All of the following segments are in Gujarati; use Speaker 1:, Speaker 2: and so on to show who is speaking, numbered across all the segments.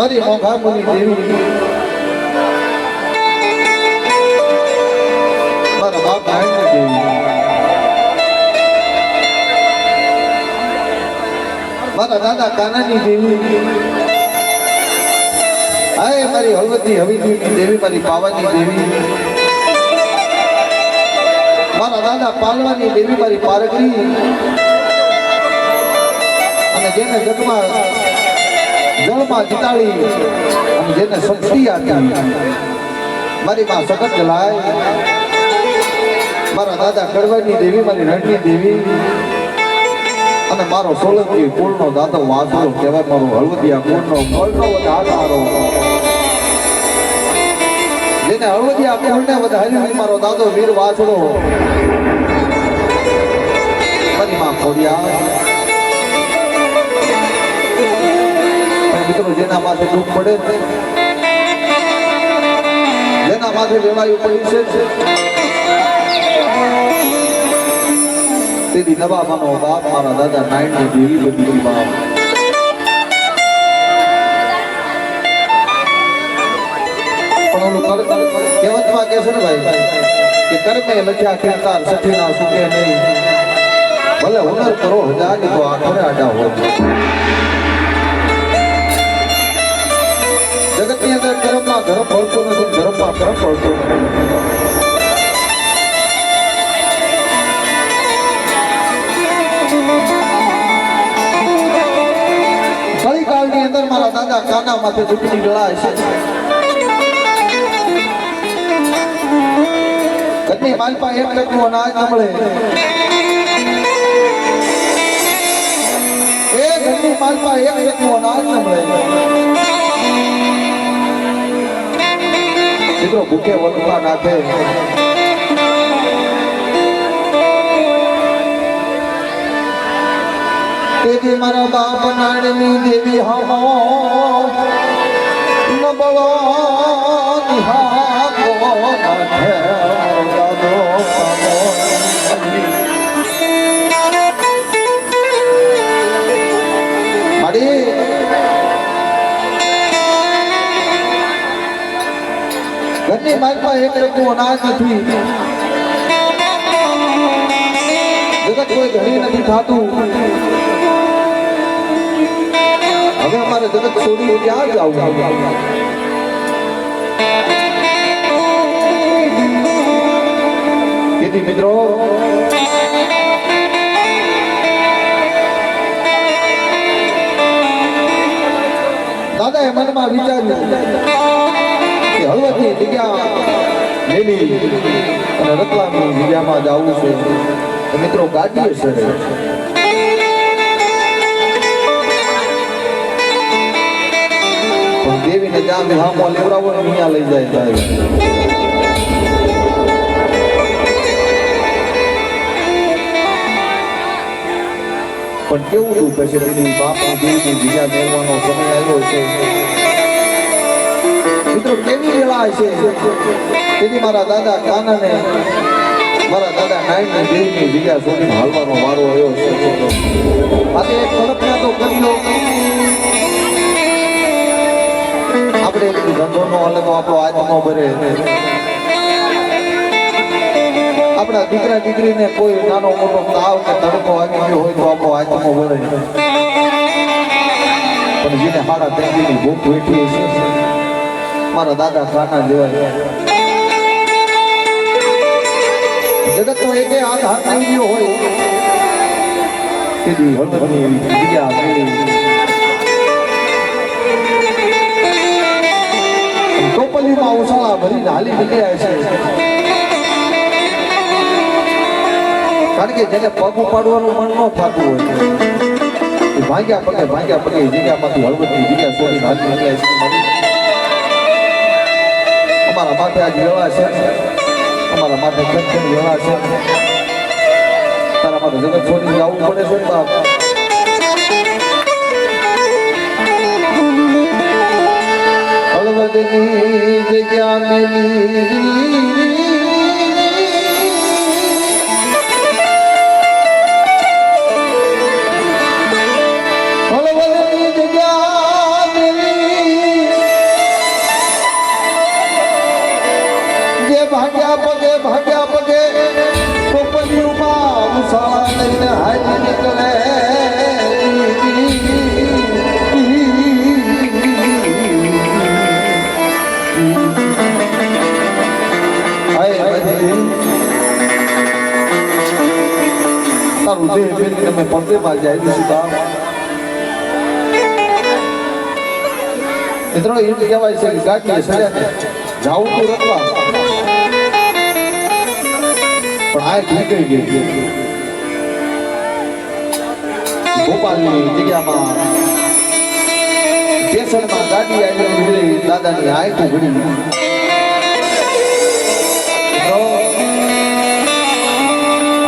Speaker 1: મારી મોંઘા મુની દેવી મારા બાપ નારાયણ દેવી મારા દાદા કાનાની દેવી હાય મારી હળવદની હવેલીની દેવી મારી પાવાની દેવી મારા દાદા પાલવાની દેવી મારી પારગરી અને જેને જગમાં જળમાં જીતાડી અને જેને શક્તિ આપી મારી માં સખત જલાય મારા દાદા કડવાની દેવી મારી રણની દેવી અને મારો સોલંકી કુળનો દાદો વાસળો કહેવાય મારો હળવદિયા કુળનો કળનો વધારો જેને હળવદિયા કુળને વધાર્યું મારો દાદો વીર વાસળો મારી માં ખોડિયા મિત્રો જેના માથે દુઃખ પડે જેના માથે વેવાયું પડી છે તેની નવાબાનો બાપ મારા દાદા નાઈનની દેવી બધી બાપ પણ ઓલું કહેવતમાં કહે છે ને ભાઈ કે કર્મે લખ્યા કીર્તાર સઠીના સુકે નહીં ભલે હુનર કરો હજાર તો આખરે આડા હોય જગતની અંદર કર્મમાં ધર્મ ફળતો નથી ધર્મમાં કર્મ ફળતો નથી કળીકાળની અંદર મારા દાદા કાના માથે દુઃખની ગળાય છે ઘરની માલપા એક ટકનું અનાજ ન મળે એ ઘરની માલપા એક ટકનું અનાજ ન મળે મિત્રો ભૂખે વળવા નાખે તેથી મારા બાપ નાણની દેવી હમો નબળો નિહાકો નાખે દાદો મારી ઘરની માલમાં એક ટકનું અનાજ નથી જગત કોઈ ઘણી નથી ખાતું હવે અમારે જગત છોડી ક્યાં જવું તેથી મિત્રો દાદાએ મનમાં વિચાર્યું કે હળવદની જગ્યા લેલી અને રતલામની જગ્યામાં જવું છે મિત્રો ગાડીએ સરે દેવીને જ્યાં વિહામો લેવડાવો ને અહીંયા લઈ જાય પણ કેવું તું પછી તેની બાપની દેવીની જગ્યા મેળવાનો સમય આવ્યો છે મિત્રો કેવી વેળા છે તેથી મારા દાદા કાનાને મારા દાદા નાઈનની દેવીની જગ્યા શોધીને હાલવાનો વારો આવ્યો છે આજે એક કલ્પના તો કર્યો આપણે ધંધો નો હાલે તો આપણો આત્મો ભરે આપણા દીકરા દીકરીને કોઈ નાનો મોટો તાવ કે તડકો આવી ગયો હોય તો આપણો આત્મો ભરે પણ જેને હાડા તેની ભૂખ વેઠી છે મારા દાદા ખાના જેવાય જગતનો એકે હાથ હાથ આવી ગયો હોય તેથી હળવદની જગ્યા ટોપલીમાં ઉછાળા ભરીને હાલી નીકળ્યા છે કારણ કે જેને પગ ઉપાડવાનું મન ન થતું હોય ભાગ્યા પગે જગ્યામાંથી હળવદની જગ્યા છોડીને હાલી નીકળ્યા છે અમારા માથે આજ વેળા છે અમારા માથે ખર્ચની વેળા છે તારા માથે જગત છોડીને જવું પડે છે બાપ હળવદની જગ્યા મેલી હળવદની જગ્યા મેલી દેહ ફેરી તમે પડદેમાં જાય સીતા મિત્રો એમ કહેવાય છે કે ગાડીએ સડ્યા જાવું તો રખવા પણ આ નીકળી ગઈ ભોપાલની જગ્યામાં સ્ટેશનમાં ગાડી આવી નીકળી દાદાની આંખ ઉઘડી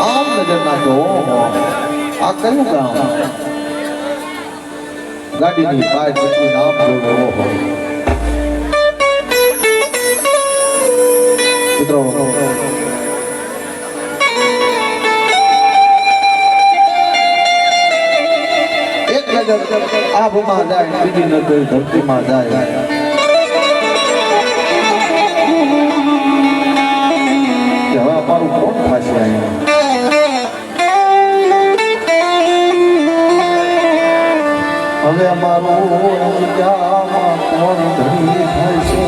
Speaker 1: આમ નજર નાખો આ કયું ગામ ગાડીની બહાર જતી નામ જોડો મિત્રો એક નજર આભમાં જાય બીજી નજર ધરતીમાં જાય કે હવે અમારું કોણ થશે અહીંયા હવે અમારું જગ્યામાં કોણ ધણી થશે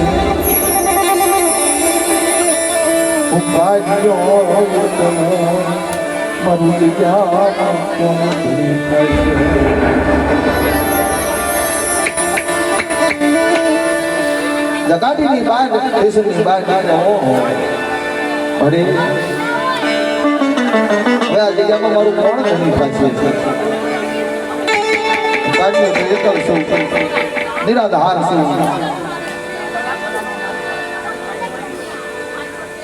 Speaker 1: હું કાઢ્યો મારું જગ્યામાં કોણ ધણી થશે જગાડીની બહાર સ્ટેશનની બહાર નીકળ્યો અરે હવે આ જગ્યામાં મારું કોણ ધણી થશે નિરાધાર છું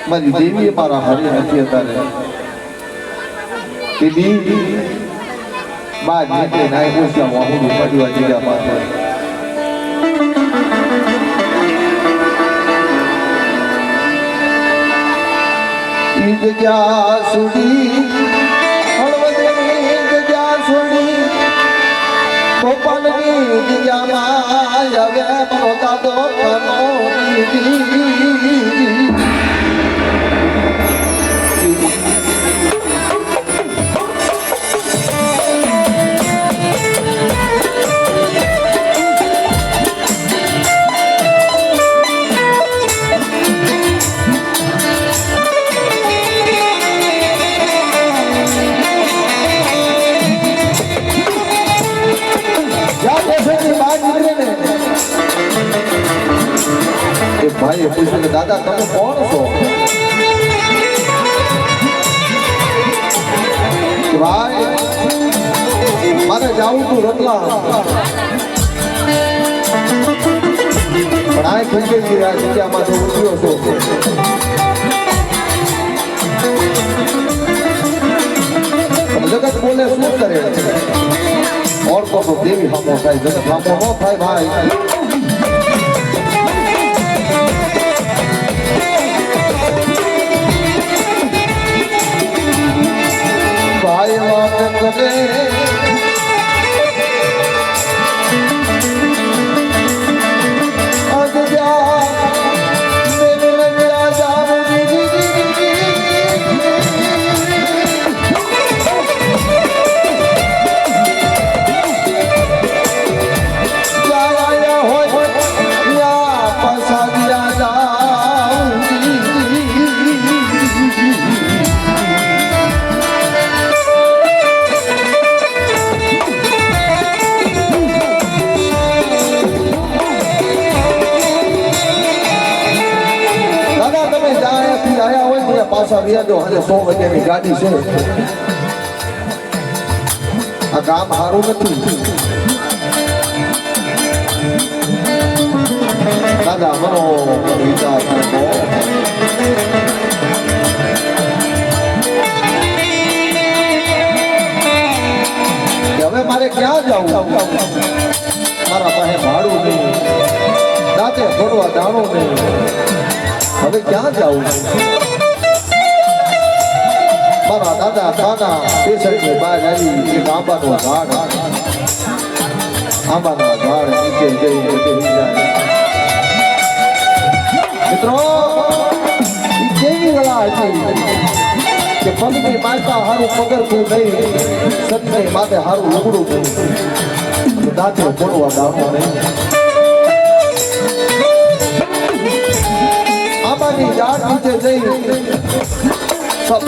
Speaker 1: મારી દેવી મારા હારે નથી અત્યારે બાદ નીકળે ના પૂછ્યા વાહુડી પડવા જગ્યા પાસે ઈ જગ્યા સુધી ગોપાલની જગ્યામાં હવે મોટા તો ભાઈ પૂછ્યું કે દાદા તમે કોણ છો ભાઈ મારે જાવું તું રતલા પણ આ થઈ ગઈ આ જગ્યામાં જો ઉઠ્યો છો જગત બોલે શું કરે ઓળખો તો દેવી સામો થાય જગત સામો ન થાય ભાઈ ભાઈ વાત કરે પાછા વ્યાજો અને 100 વાગ્યાની ગાડી છે આ ગામ સારું નથી દાદા મનો વિચાર હવે મારે ક્યાં જવું મારા પાસે ભાડું નહીં દાંતે ફોડવા દાણો નહીં હવે ક્યાં જવું મારા દાદા કાના પેસરની બહાર આવી એક આંબાનું ઝાડ આંબાના ઝાડ નીચે જઈને બેસી જાય મિત્રો કેવી કળા હતી કે પગની માતા હારું પગરખું નહીં સતને માથે હારું લુગડું નહીં દાંતે ફોડવા દાણો નહીં આંબાની ઝાડ નીચે જઈ સબ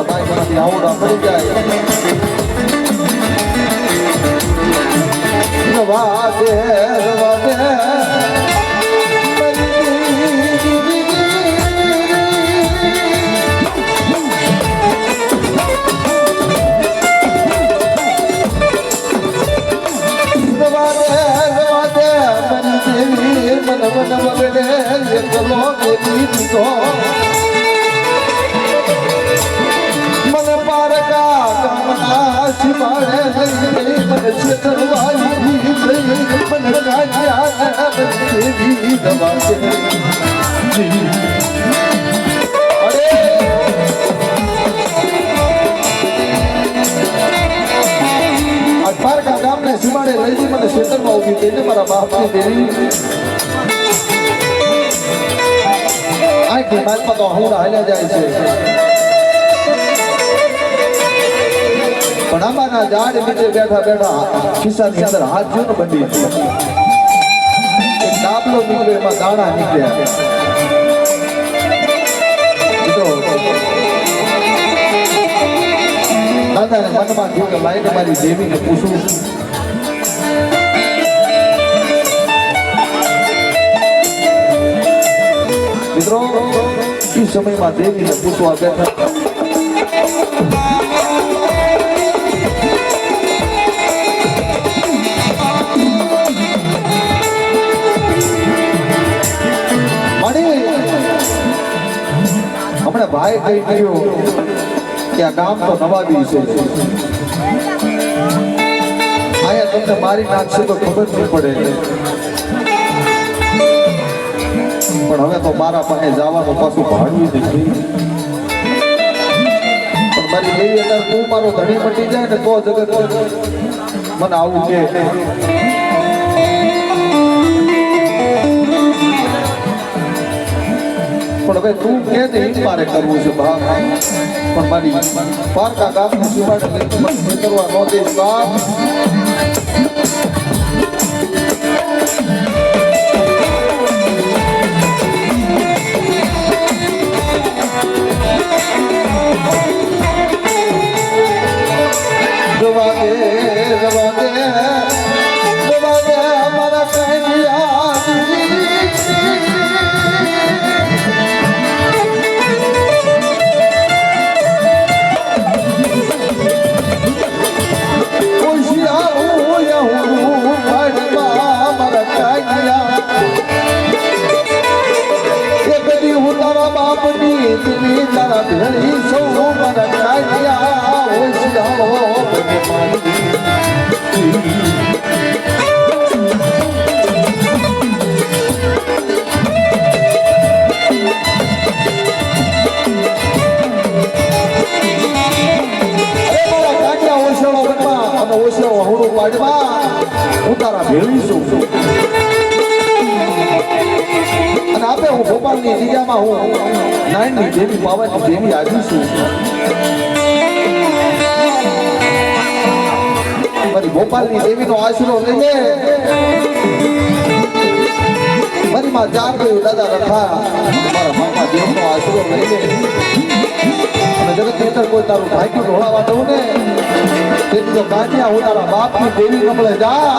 Speaker 1: ભાઈ આવડા પડી જાય રવા દે રવા દે મન વગડે એકલો દેવી દીધો મને પારકા કામના શિવાળે લઈ મને છેતરવાઈ મને કાઢ્યા દેવી દવા અરે પારકા ગામને શિવાળે લઈ મને છેતરમાં ઉભી થઈને મારા બાપની દેવી આખી માલમાં તો હું હાલ્યા જાય છે પણ આંબાના ઝાડ નીચે બેઠા બેઠા ખિસ્સાની અંદર હાથ જોઈને બંધી એક ડાબલો નીકળ્યો એમાં દાણા નીકળ્યા દાદાને મનમાં થયું કે લાઈને મારી દેવીને પૂછું મિત્રો એ સમયમાં દેવીને પૂછવા બેઠા હમણાં ભાઈ કઈ કહ્યું કે આ ગામ તો નવાબી છે આયા તમને મારી નાખશે તો ખબર નહીં પડે પણ હવે તો મારા પાસે જવાનું પાછું ભાડું નથી પણ મારી દેવી અત્યારે તું મારો ધણી મટી જાય ને તો જગત મને આવું કે પણ હવે તું કે દે મારે કરવું છે ભાગ પણ મારી પારકા ગામની સુવાડે કરવા ન દઈશ બાપ તારા ભેળી સૌ મારા કાઢ્યા ઓછાળો બનવા અને ઓછાળો હવડું પાડવા હું તારા ભેળી છું અને આપે હું ભોપાલની જગ્યામાં હું નાયણની દેવી પાવાની દેવી આવી છું મારી ભોપાલની દેવીનો આશરો લઈને મારી માં ચાર ગયું દાદા રખા મારા મામા દેવનો આશરો લઈને અને જગત અંદર કોઈ તારું ભાગ્યું ઢોળાવા દઉં ને તેથી તો કાઢ્યા હું તારા બાપની દેવી કમળે જા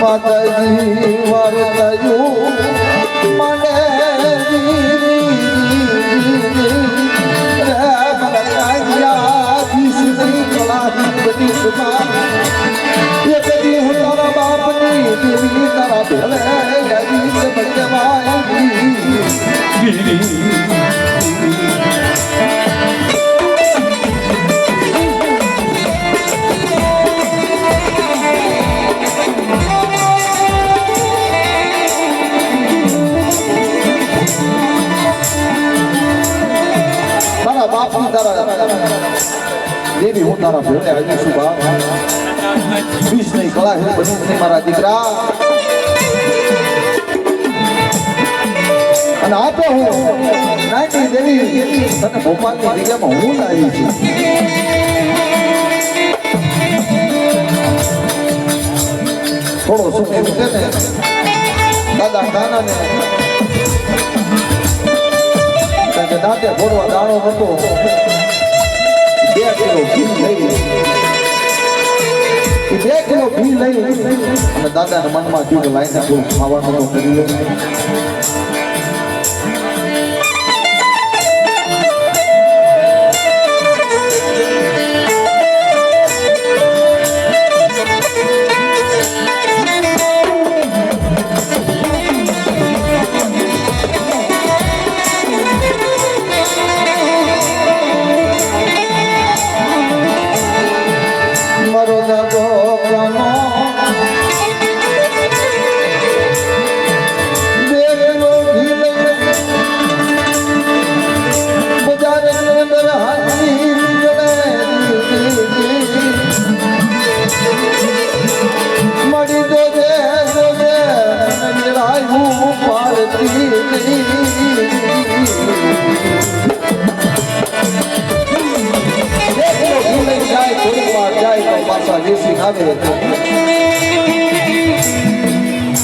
Speaker 1: માતાજી વારતાયું મને હું તારા બાપની દેવી તારા ભેળે બાપની તારા દેવી હું તારા ભેળે આવી છું બાપ બીજ નહીં કળા હે બની નહીં મારા દીકરા અને આપે હું નાયની દેવી તને ભોપાલની જગ્યામાં હું લાવી છું થોડો સમય છે ને દાદા કાનાને કારણ કે દાંતે ફોડવા દાણો હતો 2 કિલો ઘી લઈ 2 કિલો ઘી લઈ અને દાદાના મનમાં થયું કે લાઈને થોડું ખાવાનું તો કરી લે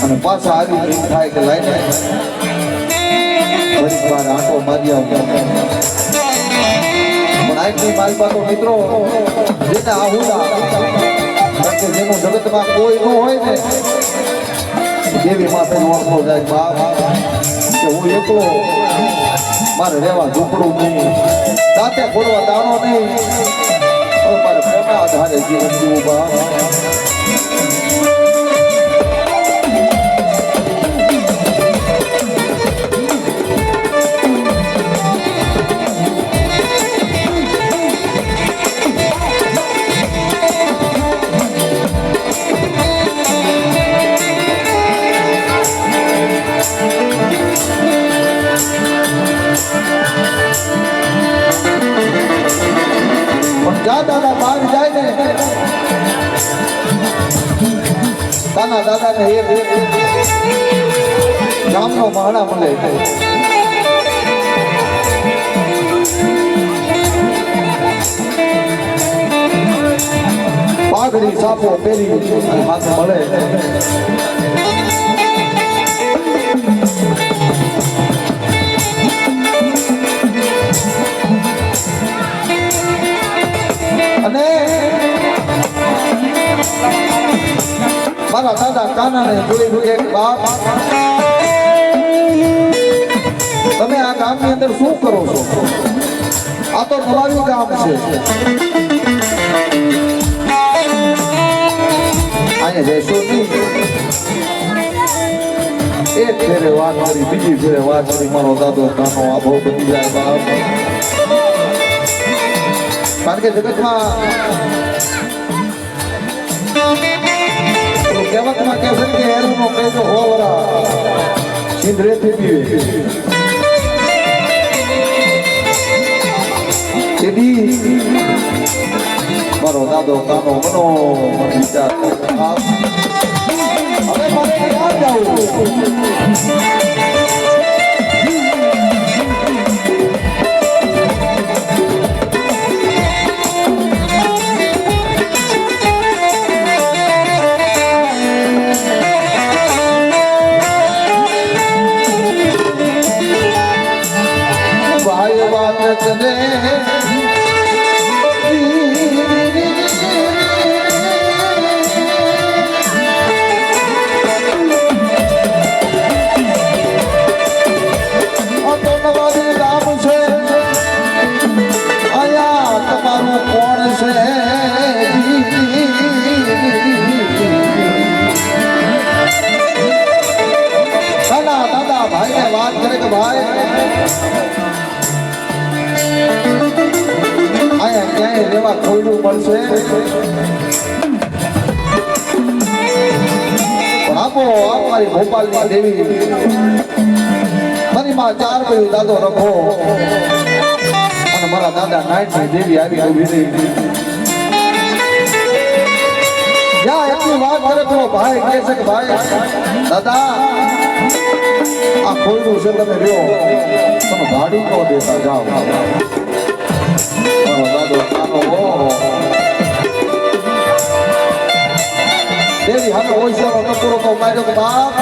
Speaker 1: અને પાછા આવી થાય કે લાઈને ઘણી વાર આંટો મારી આવું પણ આજની માલપા તો મિત્રો જેને આહુડા કારણ કે જેનું જગતમાં કોઈ ન હોય ને દેવી માથે ઓળખો જાય બાપ કે હું એકલો મારે રહેવા ઝૂંપડું નહીં દાંતે ફોડવા દાણો નહીં મારે પ્રેમના આધારે જીવન જીવું બાપ દાદા બહાર જાય ને તાના દાદા ને એક ગામનો મહાણા મળે પાઘડી સાપો પહેરી હાથ મળે અને મારા દાદા કાનાને જોઈ એક બાપ તમે આ ગામની અંદર શું કરો છો આ તો નવાવી ગામ છે અહીંયા જઈશો નહીં એક ફેરે વાત કરી બીજી ફેરે વાત કરી મારો દાદો કાનો આ બહુ બધી જાય બાપ કારણ કે જગતમાં કહેવતમાં કહે છે કે હેરુનો કહેજો હોવરા સિંધરેથી પીવે તેથી મારો દાદો કાનો મનો વિચાર હવે મારે ક્યાં જાવું વાત કરે કે ભાઈ આયા ક્યાંય રેવા ખોયડું મળશે પણ આપો મારી ભોપાલની દેવી મારી માં 4 કયું દાદો રખો અને મારા દાદા નાઈટની દેવી આવી ઉભી રહી જ્યાં એટલી વાત કરે તો ભાઈ કહે છે કે ભાઈ દાદા આ ખોયડું છે તમે રહ્યો તમે ભાડું ન દેતા જાઓ મારો દાદો કાનો દેવી હવે ઓછો ટકોરો તો માર્યો કે બાપ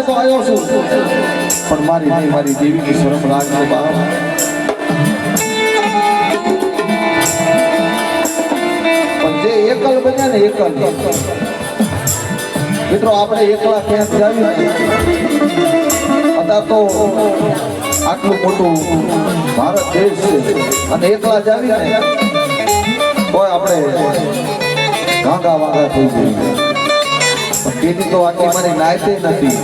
Speaker 1: માટે તો આવ્યો છું પણ મારી દેવીની શરમ રાખજો બાપ પણ જે એકલ બન્યા ને એકલ મિત્રો આપણે એકલા ક્યાંક જાવી અત્યારે તો આટલું મોટું ભારત દેશ છે અને એકલા જાવી ને કોઈ આપણે ગાંગા વાંગા થઈ ગઈ તેથી તો આટલી મારી નાયતે નથી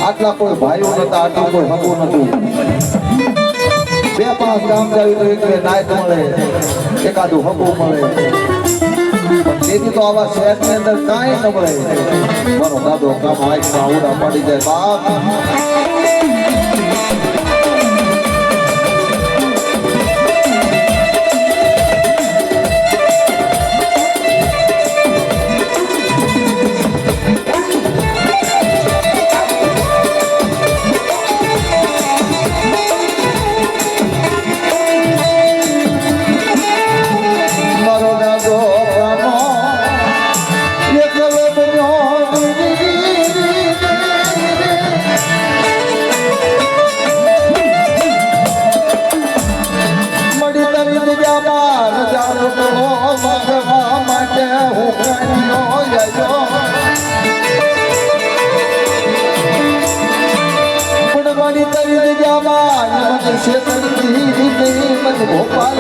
Speaker 1: આટલા કોઈ ભાઈઓ નતા આટલું કોઈ હકું નતું 2-5 ગામ જાવી તો એક નાયત મળે એકાદું હકું મળે તેથી તો આવા શહેરની અંદર કાંઈ ન મળે મારો દાદો કામ આંખમાં આવડા પાડી જાય બાપ ભોપાલ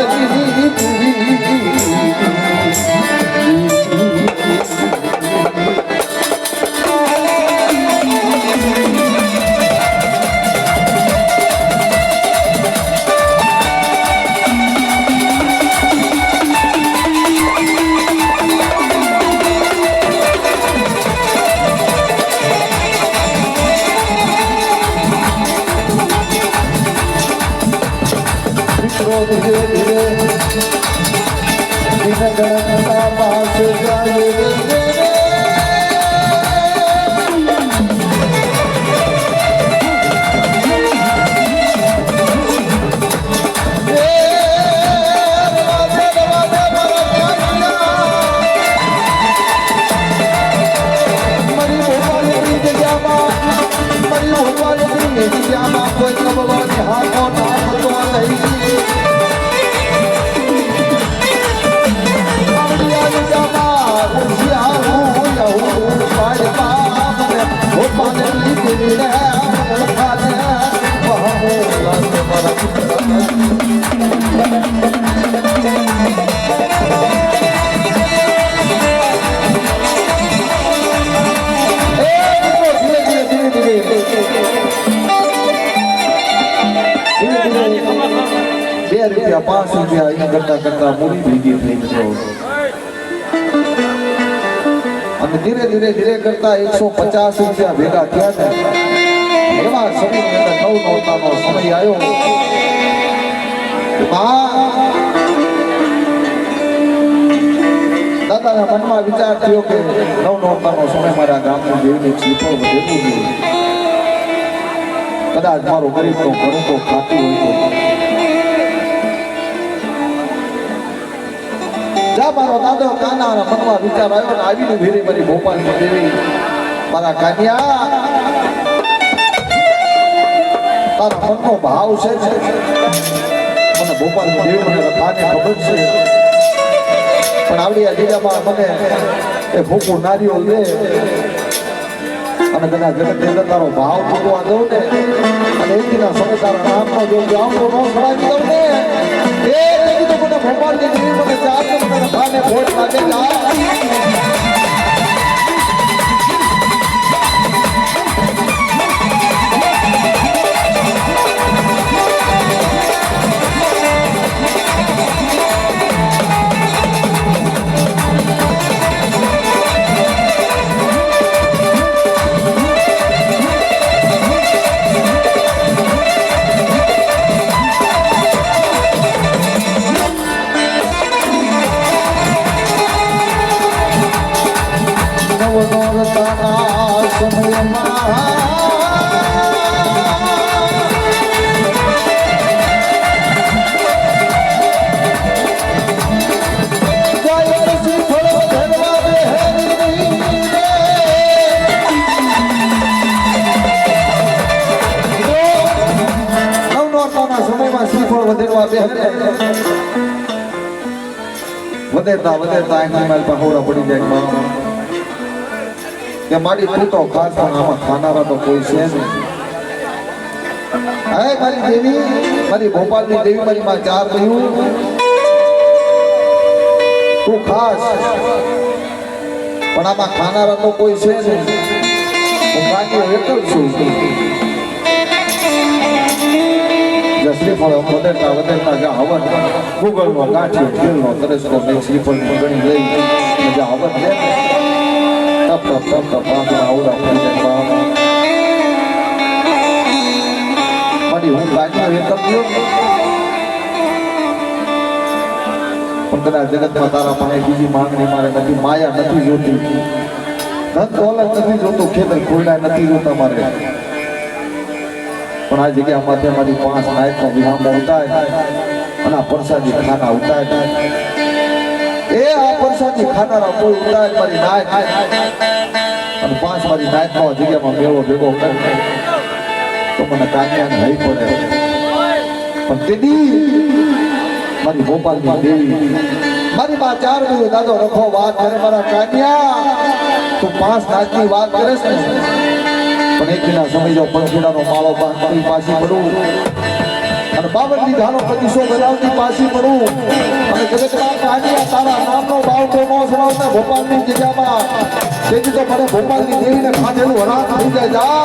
Speaker 1: ₹5 એના કરતા મૂડી ભેગી થઈ મિત્રો અને ધીરે કરતા ₹150 ભેગા થયા ને એવા સમયની અંદર નવ નોરતાનો સમય આવ્યો દાદાના મનમાં વિચાર થયો કે નવ નોરતાનો સમય મારા ગામની દેવીની છીપો વધેલું જોઈએ કદાચ મારો ગરીબનો ઘણું તો ખાતું હોય જા મારો દાદો કાનાના મનમાં વિચાર આવ્યો ને આવીને ભેરી મારી ભોપાલની દેવી મારા કાનિયા તારા મનનો ભાવ છે મને ભોપાલની દેવી મને રખાને ખબર છે પણ આવડી આ જગ્યામાં મને એ ભૂખું નારિયેળ દે અને કદાચ જગતની અંદર તારો ભાવ ચૂકવા દઉં ને અને એકના સમય તારા નામનો જો ગામનો નો ખરાવી દઉં ને એ તો મને ભોપાલની દેવી મને ચાર મને રખાને ભોટ લાગે બેહે ને વધેરતા આંખની માલ પર હોડા પડી જાય માં કે મારી તું તો ખાસ પણ આમાં ખાનારા તો કોઈ છે નહીં. હે મારી દેવી, મારી ભોપાલની દેવી, મારી માં ચાર કહ્યું તું ખાસ પણ આમાં ખાનારા તો કોઈ છે નહીં. હું કાંઈ એકલ છું. શ્રીફળ વધેરતા જા હવન ગૂગલનો કાઠી ખેલનો તરસનો મેં શ્રીફળની ગણી લઈ જા હવન લે તપ પાંચના આવડા પડી જાય મારી હું કાંઈ એકમ થયો પણ કદાચ જગતમાં તારા પાસે બીજી માંગણી મારે નથી. માયા નથી જોતી, ધન દોલત નથી જોતું, ખેતર ખોરડા નથી જોતા મારે. પણ આ જગ્યા માથે મારી 5 નાયકનો વિહામો ઉતાય અને આ પરસાદી ખાના ઉતાય એ આ પરસાદી ખાનારા કોઈ ઉતાય મારી નાયક અને 5 મારી નાયકનો જગ્યામાં મેળો ભેગો કરે તો મને કાન્યાને હઈ પડે. પણ તેદી મારી ભોપાલની દેવી મારી માં ચાર બધું દાદો રખો વાત કરે મારા કાન્યા તું 5 નાચની વાત કરે છે પણ એક દિના સમય જો પંખીડાનો માળો બાંધતી પાછી પડું અને 52 ધાનો પ્રતિશો બનાવતી પાછી પડું અને જગતમાં કાન્યા તારા નામનો બાવટો નો સરાવતા ભોપાલની જગ્યામાં તેથી તો મને ભોપાલની દેવીને ખાધેલું હરામ થઈ જાય જા.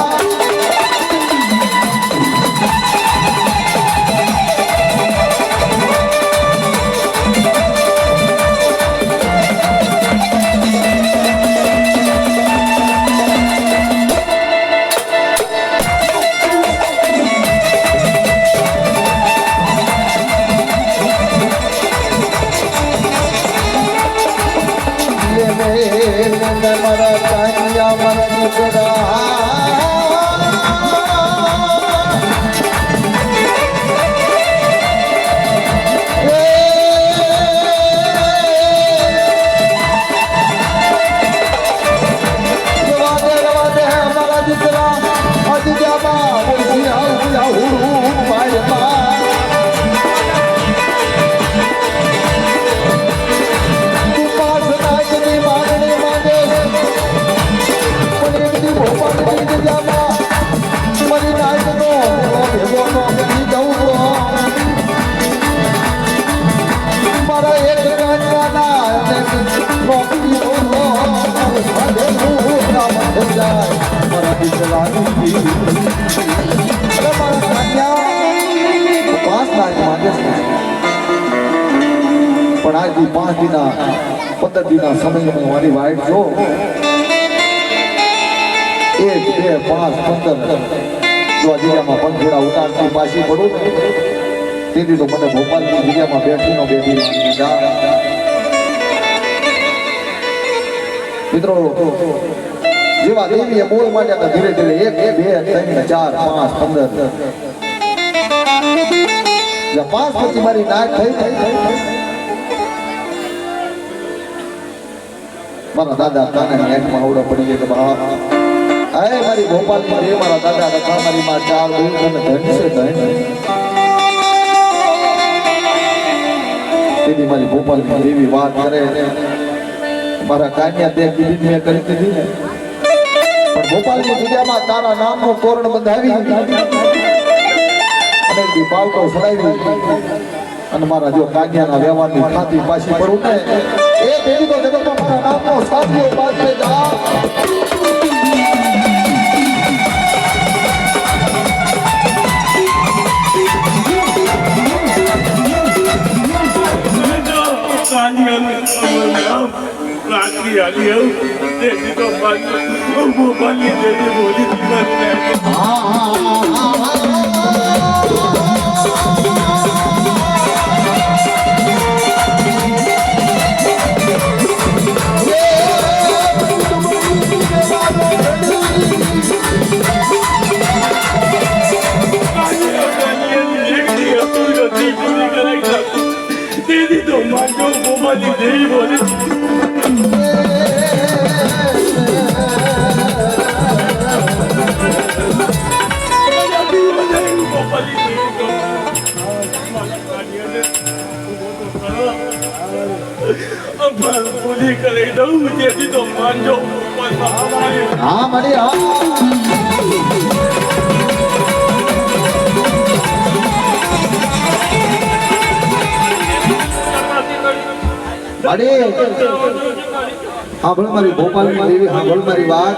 Speaker 1: મારા કાન્યા મારા દીકરા મારા દીકરા આજે પણ આજથી 5 દિના 15 દિના સમયમાં મારી વાઈટ જો 1 2 5 15 જો આ જગ્યામાં પંખીડા ઉતારતી પાછી પડું તેથી તો મને ભોપાલની જગ્યામાં બેઠી મિત્રો જેવા દેવીએ બોલ માંડ્યા ધીરે ધીરે 1 2 3 4 5 15 5 પછી મારી નાક થઈ મારા દાદા કાના નેટમાં આવડો પડી ગયો કે બા આય મારી ભોપાલની દેવ મારા દાદા રખા મારી માં ચાર દૂર અને ધન છે ધન તેની મારી ભોપાલની દેવી વાત કરે મારા કાન્યા તે કીધી મેં કરી દીધી ને પણ ભોપાલની જગ્યામાં તારા નામનો તોરણ બંધાવી અને દીપાવતો સડાવી અને મારા જો કાન્યાના વ્યવહારની ખાતી પાછી પડું ને એ દેવી તો જગતમાં મારા નામનો સાથીઓ પાસે જા
Speaker 2: रात्रि आली है देखी तो भोपाली देवी बोली दीदी तो मानो भोपाली देवी बोली કરી દઉં તેથી તો માનજો ગોપાલ
Speaker 1: હા મારી હા મારી સાંભળ મારી ભોપાલની દેવી સાંભળ મારી વાત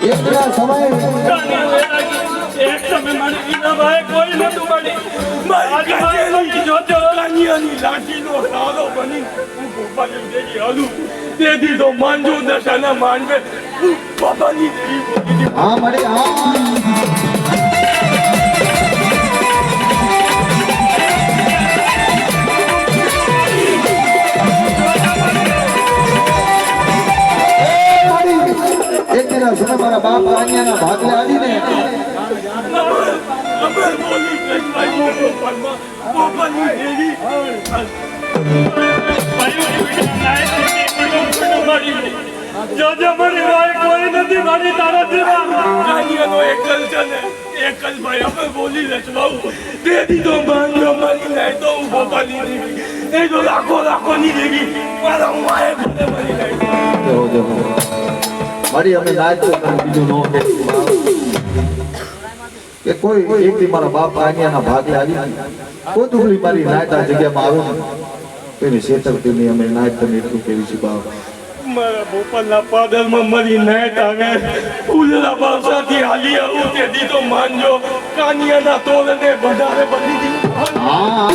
Speaker 1: એક સમય
Speaker 2: એક સમય મારી વિનાભાઈ કોઈ નતું મારી મારી કાચેલી જોતો કાનિયાની લાઠીનો સારો બની હું ગોપાલની દેવી હાલું તેથી તો માનજો દશાના માનવે હું બાબાની દેવી બોલી
Speaker 1: હા મારી હા એક દિન સમય મારા બાપ કાનિયાના ભાગલે આવીને
Speaker 2: અમે બોલી ભાઈ ગોપાલમાં ગોપાલની દેવી જોજો મારી ભાઈ કોઈ નથી મારી તારા જેવા કાનિયાનો એકલ છે ને એકલ ભાઈ અમે બોલી રચવાવું તેથી તો માનજો મારી નહીં તો હું ગોપાલની દેવી એ તો લાખોની દેવી મારા હું આયે ભલે મારી નહીં
Speaker 1: મારી અમે નાચ તો બીજું નો કે કોઈ એક દી મારા બાપ કાનિયાના ભાગે આવી કોઈ દુબળી મારી નાચ આ જગ્યામાં આવે ને તેની છેતરપિંડી અમે નાચ તમે એટલું કેવી છે બાપ
Speaker 2: મારા ભોપાલના પાદરમાં મરી નાઈટ આવે ફૂલના બાવસાથી હાલી આવું તેથી તો માનજો કાનિયાના તોલને વધારે બની દીધું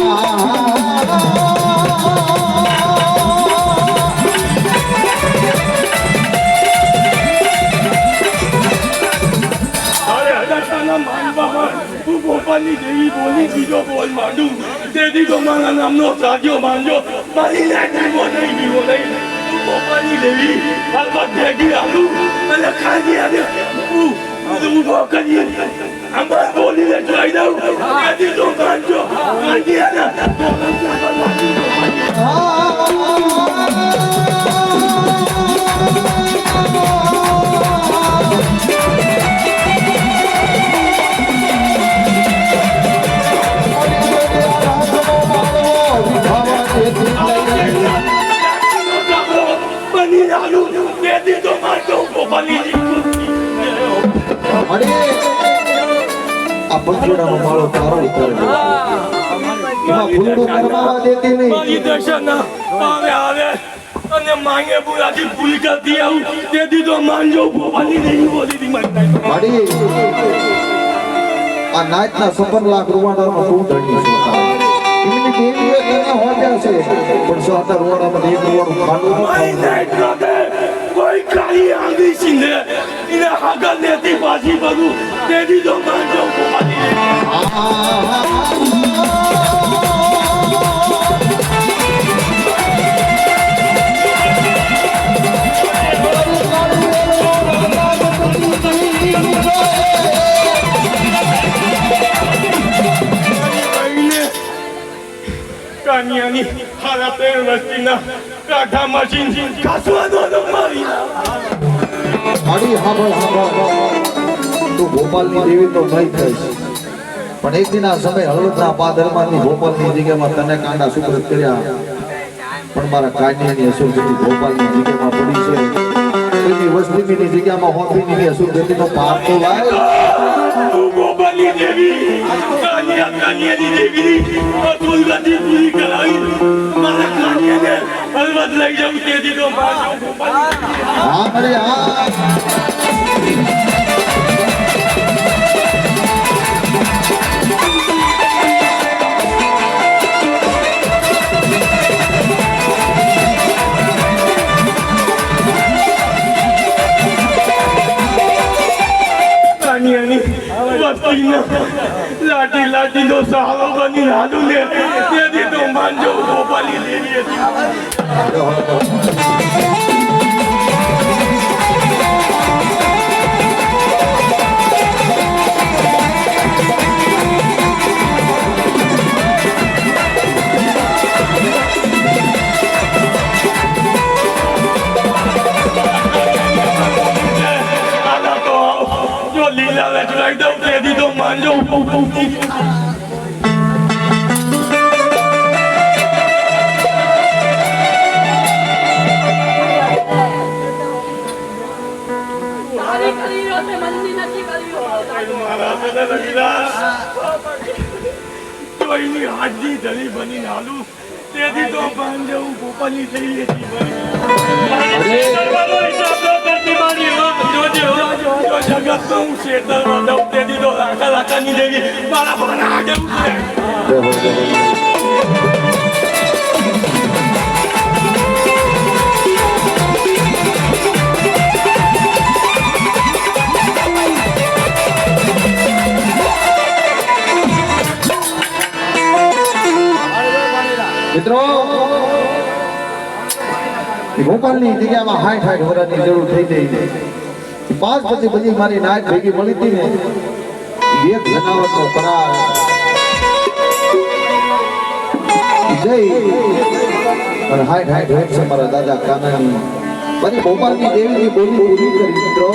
Speaker 2: હું ગોપાલની દેવી બોલી બીજો બોલ માંડું તેથી તો મારા નામનો સાજો માનજો મારી લાઈટ બોલાઈ ગયો નહીં હું ગોપાલની દેવી હાલમાં ભેગી આવું અને ખાલી આવે હું ઊભો કરીએ આમાં બોલીને જોઈ દઉં તેથી તો માનજો ખાલી
Speaker 1: આ પંખીડાનો માળો તારો ઉતારેલો એમાં ફૂલડું કરમાવા દેતી નહીં
Speaker 2: મારી દર્શના આવે આવે અને માંગે બુરાથી ભૂલ કરતી આવું તેથી તો માનજો ગોપાલની દેવી બોલી હતી
Speaker 1: મારી આ નાચના 56 લાખ રૂપિયાનો તું ધણી છો એમની દેવીઓ તને હોટ્યા છે પણ સો હતા રોડામાં એક રૂપિયાનું ખાંડું
Speaker 2: મારી નાઈટ રાતે કોઈ કાળી આંગળી સિંધે એને હાગર લેતી પાછી બધું તેથી તો માનજો ગોપાલની કાનિયાની હારા પેર વસ્તીના કાઢા મશીન કાસવાનો મારી
Speaker 1: મારી સાંભળ તું ભોપાલની દેવી તો નહીં થઈશ પણ એક દિન આ સમય હળવદના પાદરમાંથી ભોપાલની જગ્યામાં તને કાંડા સુપ્રત કર્યા પણ મારા કાનિયાની અસુરગતિ ભોપાલની જગ્યામાં પડી છે એની વસ્તીની જગ્યામાં હોંપીની અસુરગતિનો પાર તો લાય
Speaker 2: ગોપાલની દેવી કાનિયાની દેવી અસુરગતિ પૂરી કરાવી મારા કાનિયાને હળવદ લઈ જાઉં તેથી તો માનજો ગોપાલની
Speaker 1: હા મારે હા
Speaker 2: લાઠી લાઠી નો સહારો બની હાલું ને તેથી તો માનજો ગોપાલની દેવી લીલા વેચવાઈ દઉં તેથી તો માનજો ગોપાલની ધરી બની હાલું તેથી તો ભાન જેવું ગોપાલની થઈ હતી જગત તો હું શેતરમાં દઉં તેથી તો લાખા લાખાની દેવી મારા ભાના આગળ ઉતરે
Speaker 1: મિત્રો ગોપાલની જગ્યામાં 60 વર્ષની જરૂર થઈ ગઈ. 5 પછી બધી મારી નાચ ભેગી મળી હતી ને એક જનાવરનો કરાર જઈ અને 60 વર્ષ મારા દાદા કાનાની બધી ગોપાલની દેવીની બોલી પૂરી કરી મિત્રો.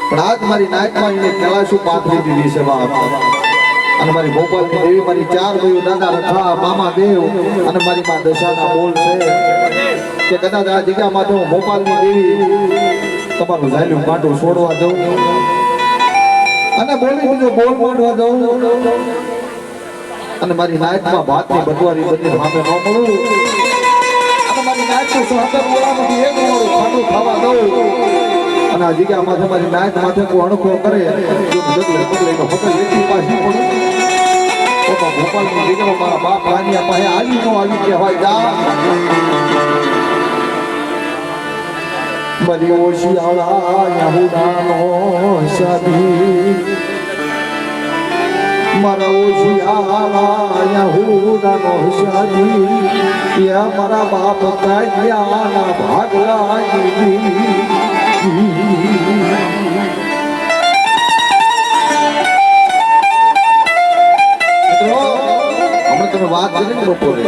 Speaker 1: પણ આજ મારી નાચમાં એને કલાશું પાથરી દીધી છે બાપ. અને મારી ગોપાલની દેવી મારી 4 ભાઈઓ દાદા રખા મામા દેવ અને મારી માં દશાના બોલ છે કે કદાચ આ જગ્યામાં તો હું ગોપાલની દેવી તમારું ઝાલ્યું કાંટું છોડવા દઉં અને બોલી બીજો બોલ બોલવા દઉં અને મારી નાચમાં ભાતની બટવારી બધી સામે ન મળું અને મારી નાચનું 77 ઓળામાંથી એક ઓળું ખાટું ખાવા દઉં અને આ જગ્યામાં મારી નાચ માથે કોઈ અણખો કરે જો બદલે બદલે હોટલ લેતી પાછી પડું તો ગોપાલની દીકરો મારા બાપ રાનિયા પાસે આવી નો આવી કહેવાય જા બધી ઓશિયાળા યહુદાનો શાદી મારા ઓશિયાળા યહુદાનો શાદી યા મારા બાપ કાયા ભાગલા દીદી વાત કરી ને બપોરે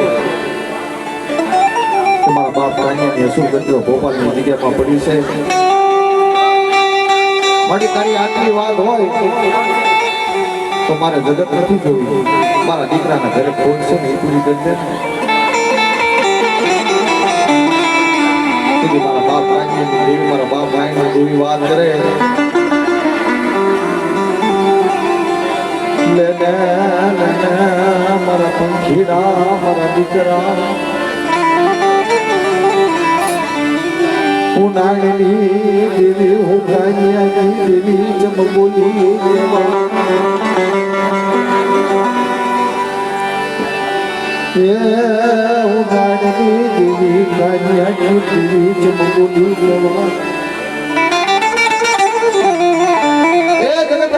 Speaker 1: તમારા બાપ કાનિયાની અસુર ગંજો ભોપાલની જગ્યામાં પડી છે. મારી તારી આટલી વાત હોય તો મારે જગત નથી જોયું. મારા દીકરાના ઘરે ફોન છે ને એ પૂરી ગંજે મારા બાપ કાનિયાની દેવી મારા બાપ ભાઈની દેવી વાત કરે મારા પંખીડા મારા દીકરા ઉનાળની દેવી હું કાનિયાની દેવી જમ બોલી ઉનાળની દેવી કાનિયાની દેવી જમ બોલી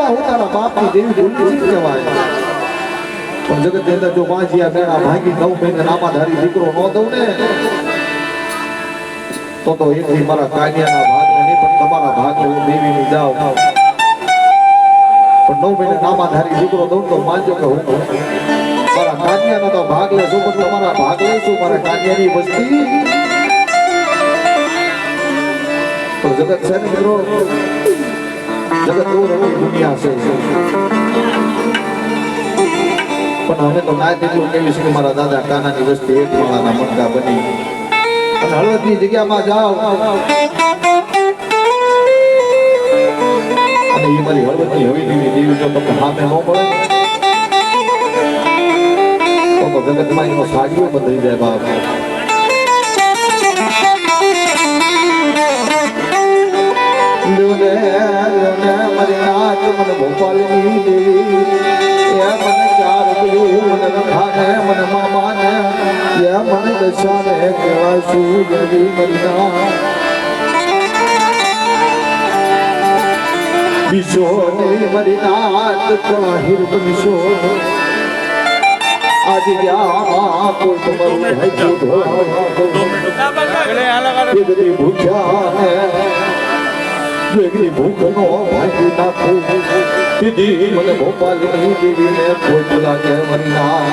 Speaker 1: હું તારા બાપની દેવી બોલી કહેવાય પણ જગત ની અંદર જો વાંજિયા મેળા ભાગી 9 મહિને નામાધારી દીકરો ન દઉં ને તો એકથી મારા કાનિયાના ભાગને નહીં પણ તમારા ભાગને હું દેવીની જાઉં પણ 9 મહિને નામાધારી દીકરો દઉં તો માનજો કે હું મારા કાનિયાનો તો ભાગ લેશું પણ તમારા ભાગ લેશું મારા કાનિયાની વસ્તી તો જગત છે ને મિત્રો જગત દૂર રમી દુનિયા છે પણ હવે તો નાય તેટલું કેવી છે કે મારા દાદા કાનાની વસ્તી એક માળાના મટકા બની અને હળવદની જગ્યામાં જાઓ અને એ મારી હળવદની હવેલીની દેવી જો તમને સામે ન મળે તો જગતમાં એનો સાડીઓ બદલી જાય બાપ. મારી નાચ મને ભોપાલની દેવી મને 4 મને રખાને મને મામાને મને દશાને કેવા શું દેવી મરીના વિશો મારી નાચ કાહિર બનશો आज क्या कोई तुम्हारे है जो ये भूखा है ये भूख नो भाई नाखो दीदी મને ભોપાલની દેવીને કોઈ બોલાવે મરીના.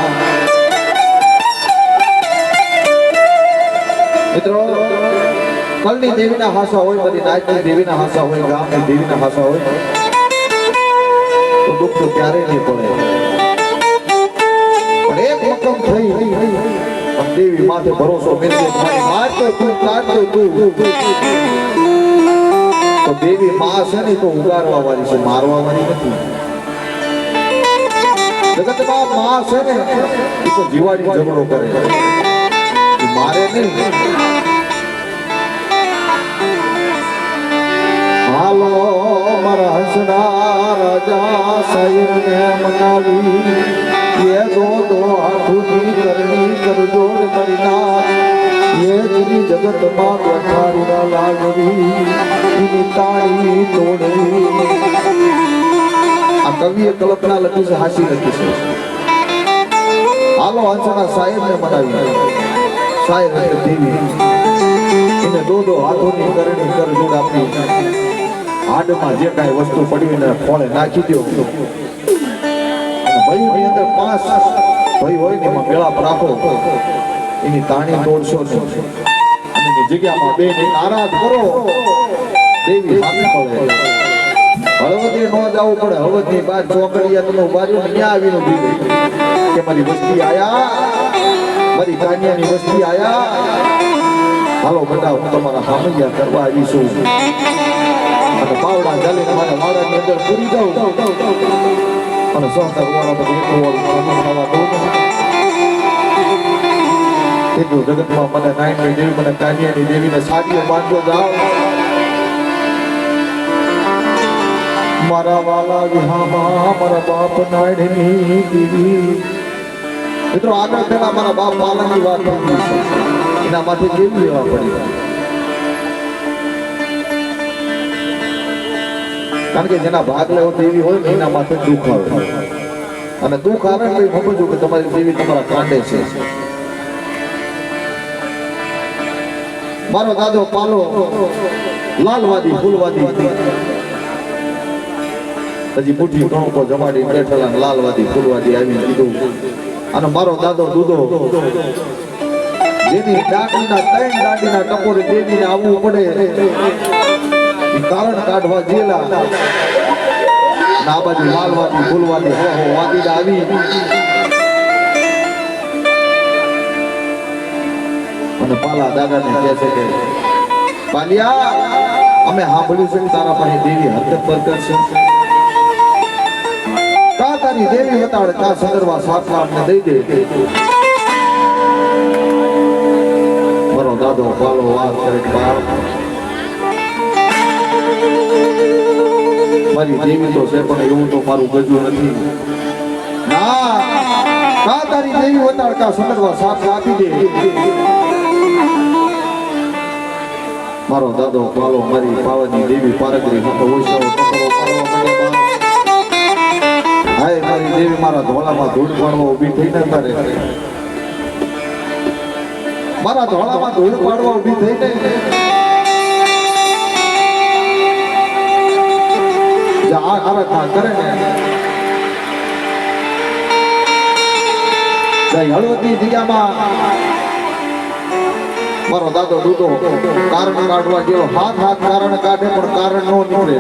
Speaker 1: મિત્રો કલની દેવીના હાસા હોય બધી નાચની દેવીના હાસા હોય ગામની દેવીના હાસા હોય તો દુઃખ તો ક્યારે નહીં પડે પણ એક મક્કમ થઈ પણ દેવી માથે ભરોસો મેળવે મારી માર તો તું કાઢતો તું તો દેવી માં છે ને તો ઉગારવા વાળી છે મારવા વાળી નથી. જગતમાં માં છે ને એ તો જીવાડી ઝઘડો કરે એ મારે નહીં. હાલો મારા હસના રાજા સાહેબને મનાવી એ દો હાથુની કરણી કરજો મરીના એ દિલી જગતમાં બેઠાડીના લાગવી એની તાળી તોડવી. આ કવિએ કલ્પના લખી છે, હાસી લખી છે. હાલો હંસના સાહેબને મનાવી, સાહેબ એટલે દેવી, એને દો હાથોની કરણી કરજો આપી હાડમાં જે કાંઈ વસ્તુ પડી એને ખોળે નાખી દો. ભયની અંદર 5 ભય હોય ને એમાં મેળાપ રાખો, એની તાણી તોડશો ને એની જગ્યામાં બે નારાજ કરો, દેવી સામે પડે. હળવદે ન જવું પડે, હળવદની બાદ ચોકડીયા તમે ઉભા રહ્યો ને ત્યાં આવીને ઉભી કે મારી વસ્તી આયા, મારી કાન્યાની વસ્તી આયા, હાલો બેટા હું તમારા સામૈયા કરવા આવી છું અને પાવડા ચાલીને મારા વાડાની અંદર પૂરી જાઉં અને સહકાર વાળા બધું ખાવા દઉં. એટલું જગતમાં મને નાયણની દેવી, મને કાન્યાની દેવીને સાડીઓ બાંધો જાઓ. મારા વાલા વિહામાં મારા બાપ નાયણની દેવી. મિત્રો આગળ પેલા મારા બાપ વાલાની વાત થઈ છે, એના માટે દેવી લેવા પડી. કારણ કે જેના ભાગ લેવો દેવી હોય ને એના માથે દુઃખ આવે, અને દુઃખ આવે તો સમજો કે તમારી દેવી તમારા કાંડે છે. મારો દાદો પાલો લાલવાદી ફૂલવાદી હજી બુઢી ટોણકો જમાડી બેઠેલા લાલવાદી ફૂલવાદી આવી કીધું. અને મારો દાદો દૂધો જેની દાંડીના 3 દાંડીના ટકોરે દેવીને આવવું પડે કારણ કાઢવા જેલા ના બાજુ લાલવાદી ફૂલવાદી હો વાદી આવી અને પાલા દાદાને કહે છે કે પાલિયા અમે સાંભળ્યું છે કે તારા પાસે દેવી હરકત બરકત છે, કા તારી દેવી બતાડે કા સંદર્ભા સાતલા અમને દઈ દે. મારો દાદો પાલો વાત કરે બાપ મારી દેવી તો છે પણ એવું તો મારું ગજું નથી. ના કા તારી દેવી બતાડ કા સંદર્ભા સાતલા આપી દે. મારો દાદો પાલો મારી પાવાની દેવી પારગરી હતો ઓછાઓ ટકરો પાડવા માંડ્યા. હાય મારી દેવી મારા ધોળામાં ધૂળ પાડવા ઊભી થઈ ન કરે, મારા ધોળામાં ધૂળ પાડવા ઊભી થઈ ને જે આરાધના કરે ને હળવદની જગ્યામાં મારો દાદો દૂધો કારણ કાઢવા ગયો, હાથ કારણ કાઢે પણ કારણ નો નીકળે.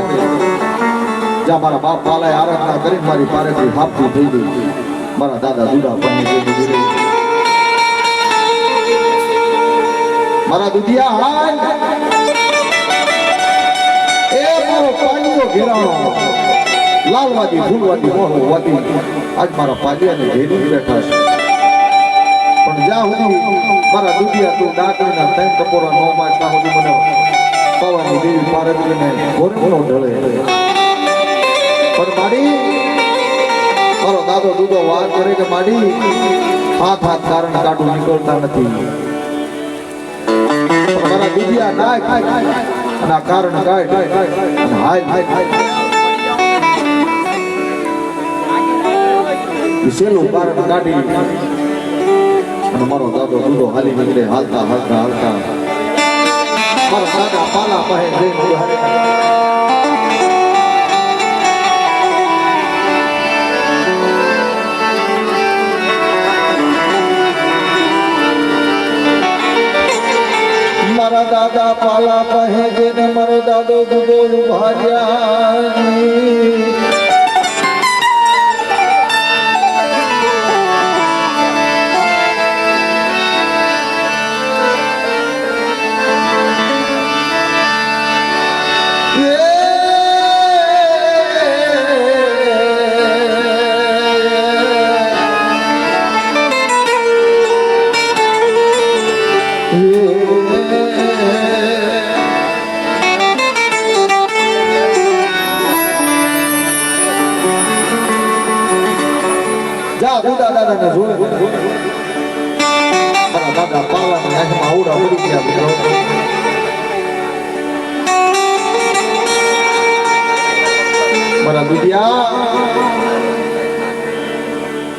Speaker 1: જ્યાં મારા બાપ પાલાએ આરાધના કરી મારી પારેથી હાપતી થઈ ગઈ. મારા દાદા દૂધા પણ મારા દુધિયા હાય એ મારો પાણીનો ઘેરાણો લાલવાદી ફૂલવાદી મોહવાદી આજ મારા પાલિયાને ઘેરી બેઠા છે. પણ જ્યાં સુધી મારા દુધિયા તું ડાકરીના 3 ટપોરા નો મારતા સુધી મને પાવાની દેવી પારગરીને ઘોરનો ઢળે. પણ માડી મારો દાદો દૂધો વાત કરે કે માડી હાથ કારણ કાઢું નીકળતા નથી. મારા દુધિયા નાખ અને આ કારણ કાઢ અને હાય વિશેલું કારણ કાઢી અને મારો દાદો દૂધો હાલી નીકળે. હાલતા મારા દાદા પાલા પાસે જઈને મારા દાદા પાલા પાસે જઈને મારો દાદો દૂધો ઉભાર્યા. જા બુડા દાદાને જોડે મારા દાદા પાલાની આંખમાં આવડા પડી ગયા મિત્રો. મારા દુધિયા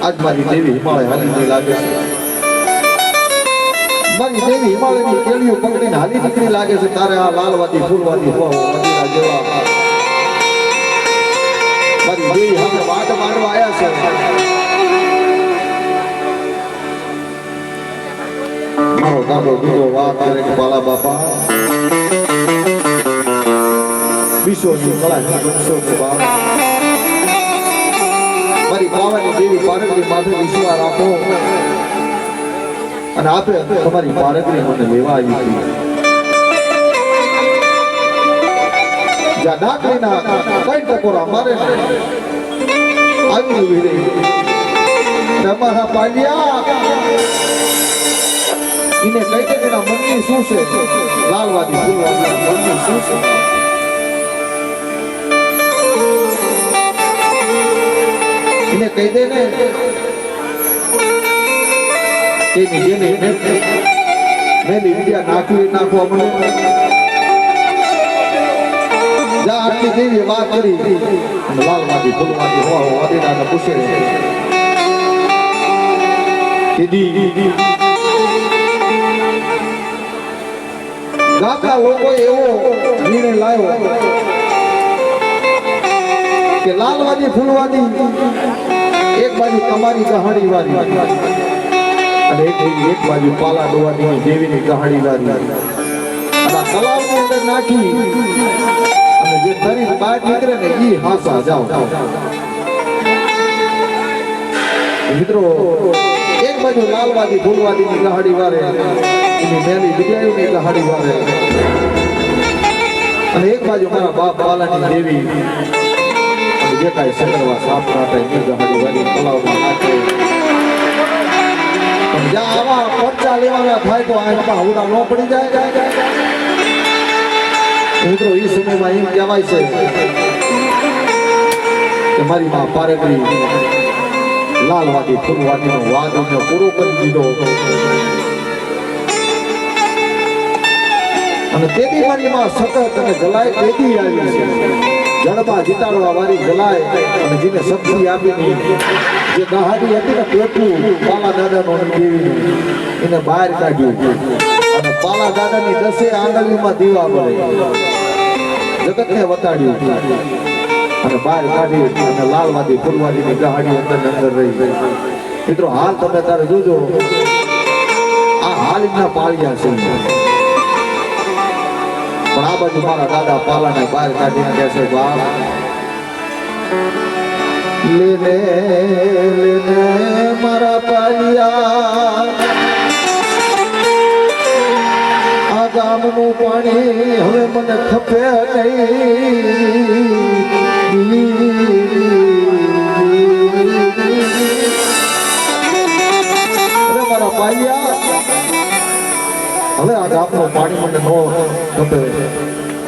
Speaker 1: આજ મારી દેવી હિમાલય હાલી લાગે છે. મારી દેવી હિમાલયની કેળીઓ પકડીને હાલી નીકળી લાગે છે. તારે આ લાલવાદી ફૂલવાદી મદીના જેવા મારી દેવી હવે વાટ માંડવા આવ્યા છે. મારો દાદો દીધો વાત કરે કે બાલા બાપા વિશ્વની કળા બનશો કે બાપ. મારી પાવાની દેવી પારકરી માથે વિશ્વાસ રાખો અને આપે તમારી પારકરી મને લેવા આવી હતી. જ્યાં ડાકરીના કઈ ટકોરા મારે આવી વીરે તમારા પાલિયા એને કઈ કે તેના મનની શું છે? લાલવાદી ફૂલવાદી મનની શું છે? એને કહી દે ને કે જેને મેલી વિદ્યા નાખવા મને જા આટલી દેવી વાત કરી લાલવાદી ફૂલવાદી હોવા વાદીના પૂછે કીધી ગામના લોકોએ એવો નિર્ણય લાવ્યો કે લાલવાદી ફૂલવાદી એક બાજુ તમારી કહાણી વાળી અને એક બાજુ પાલા ડોવાની દેવીની કહાણી વાળી અને તલાવની અંદર નાખી અને જે તરી બહાર નીકળે ને એ હાસા જાઓ. મિત્રો એક બાજુ લાલવાદી ફૂલવાદીની કહાણી વાળે એની મેલી વિદ્યાઓની કહાણી વાળે અને એક બાજુ મારા બાપ પાલાની દેવી જે કાંઈ સગરવા સાપ નાટે એની કહાણી વાળી તલાવમાં નાખે. પણ જ્યાં આવા પરચા લેવાના થાય તો આંખમાં હવડા ન પડી જાય. મિત્રો એ સમયમાં એમ કહેવાય છે કે મારી માં પારકરી લાલવાદી ફૂલવાદીનો વાદ અમને પૂરો કરી દીધો અને તેથી મારી માં સતત અને જલાય તેથી આવી છે. જળમાં જીતાડવા વાળી જલાય અને જેને શક્તિ આપીને જે દહાડી હતી ને પેટું પાલા દાદાનો દેવીનું એને બહાર કાઢ્યું અને પાલા દાદાની 10 આંગળીમાં દીવા પડે જગતને વતાડ્યું અને બહાર કાઢી અને લાલવાદી ફૂલવાદીની દહાડી અંદર રહી. મિત્રો હાલ તમે તારે જોજો આ હાલના પાળિયા છે પણ આ બાજુ મારા દાદા પાલાને બહાર કાઢીને કહે છે બાપ લેને લેને મારા પાલિયા આ ગામનું પાણી હવે મને ખપે નહીં મારા પાલિયા હવે આ ગામનું પાણી મને ન ખપે.